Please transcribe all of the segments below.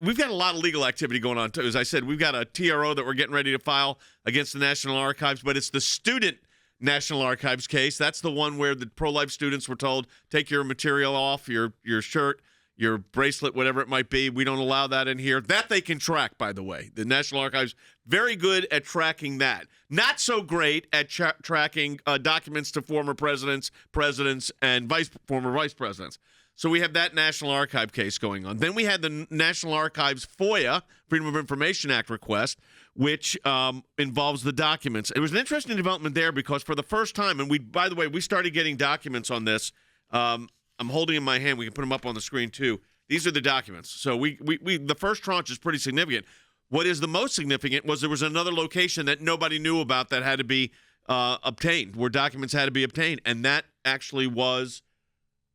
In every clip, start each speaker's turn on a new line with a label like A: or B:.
A: we've got a lot of legal activity going on, too. As I said, we've got a TRO that we're getting ready to file against the National Archives, but it's the student National Archives case. That's the one where the pro-life students were told, take your material off, your shirt, your bracelet, whatever it might be. We don't allow that in here. That they can track, by the way. The National Archives, very good at tracking that. Not so great at tracking documents to former presidents, and former vice presidents. So we have that National Archive case going on. Then we had the National Archives FOIA, Freedom of Information Act request, which involves the documents. It was an interesting development there because for the first time, and by the way, we started getting documents on this. I'm holding in my hand. We can put them up on the screen too. These are the documents. So we the first tranche is pretty significant. What is the most significant was there was another location that nobody knew about that had to be obtained, where documents had to be obtained, and that actually was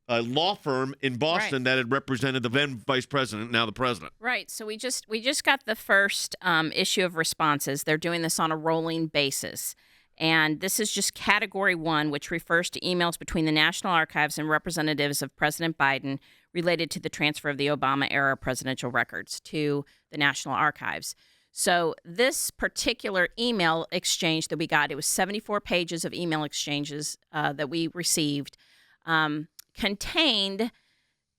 A: a law firm in Boston that had represented the then vice president, now the president.
B: Right. So we just got the first issue of responses. They're doing this on a rolling basis. And this is just Category 1, which refers to emails between the National Archives and representatives of President Biden related to the transfer of the Obama-era presidential records to the National Archives. So this particular email exchange that we got, it was 74 pages of email exchanges that we received, contained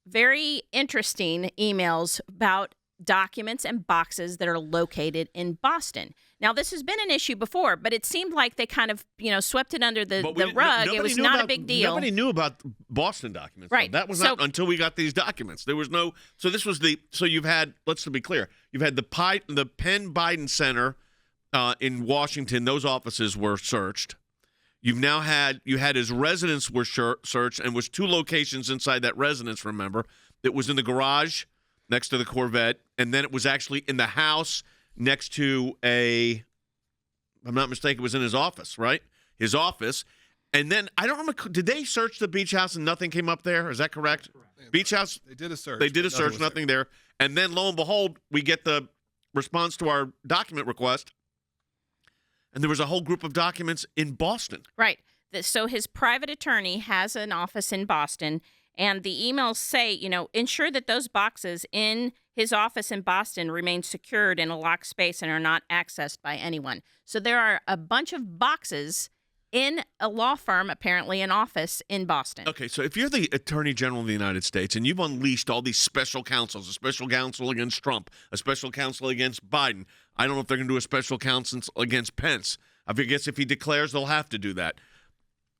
B: very interesting emails about documents and boxes that are located in Boston. Now, this has been an issue before, but it seemed like they kind of, swept it under the rug. It was not a big deal.
A: Nobody knew about Boston documents.
B: Right.
A: Though. That was not until we got these documents. There was no. So this was so you've had. Let's be clear. You've had the Penn Biden Center in Washington. Those offices were searched. You had his residence were searched, and was 2 locations inside that residence. Remember, it was in the garage next to the Corvette, and then it was actually in the house next to if I'm not mistaken, it was in his office, right? His office. And then, I don't remember, did they search the beach house and nothing came up there? Is that correct? Beach house?
C: They did a search.
A: Nothing there. And then, lo and behold, we get the response to our document request, and there was a whole group of documents in Boston.
B: Right. So his private attorney has an office in Boston, and the emails say, ensure that those boxes in his office in Boston remain secured in a locked space and are not accessed by anyone. So there are a bunch of boxes in a law firm, apparently an office in Boston.
A: Okay, so if you're the Attorney General of the United States and you've unleashed all these special counsels, a special counsel against Trump, a special counsel against Biden, I don't know if they're going to do a special counsel against Pence. I guess if he declares, they'll have to do that.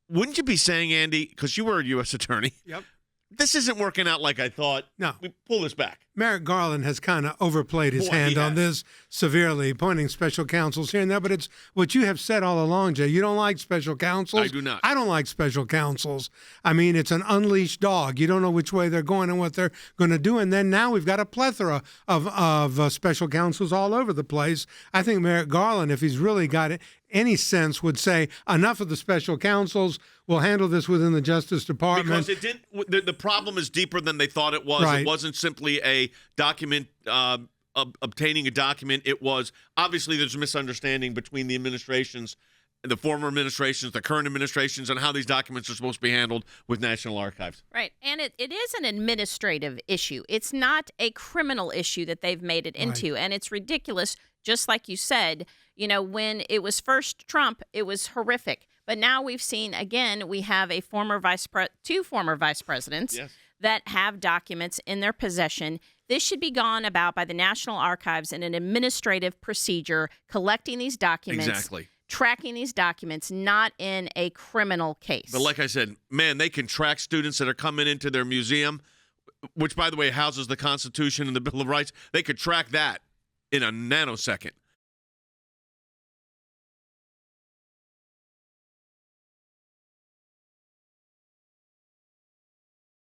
A: Wouldn't you be saying, Andy, because you were a U.S. attorney,
D: Yep.
A: This isn't working out like I thought.
D: No.
A: We pull this back.
D: Merrick Garland has kind of overplayed his hand on this severely, appointing special counsels here and there. But it's what you have said all along, Jay. You don't like special counsels.
A: I do not.
D: I don't like special counsels. I mean, it's an unleashed dog. You don't know which way they're going and what they're going to do. And then now we've got a plethora of special counsels all over the place. I think Merrick Garland, if he's really got it, any sense, would say enough of the special counsels. We'll handle this within the Justice Department.
A: Because it didn't. The problem is deeper than they thought it was.
D: Right.
A: It wasn't simply a document, obtaining a document. It was obviously there's a misunderstanding between the administrations, the former administrations, the current administrations, on how these documents are supposed to be handled with National Archives.
B: Right. And it is an administrative issue. It's not a criminal issue that they've made it into. Right. And it's ridiculous, just like you said. When it was first Trump, it was horrific. But now we've seen, again, we have two former vice presidents that have documents in their possession. This should be gone about by the National Archives in an administrative procedure, collecting these documents.
A: Exactly.
B: Tracking these documents, not in a criminal case.
A: But like I said, man, they can track students that are coming into their museum, which, by the way, houses the Constitution and the Bill of Rights. They could track that in a nanosecond.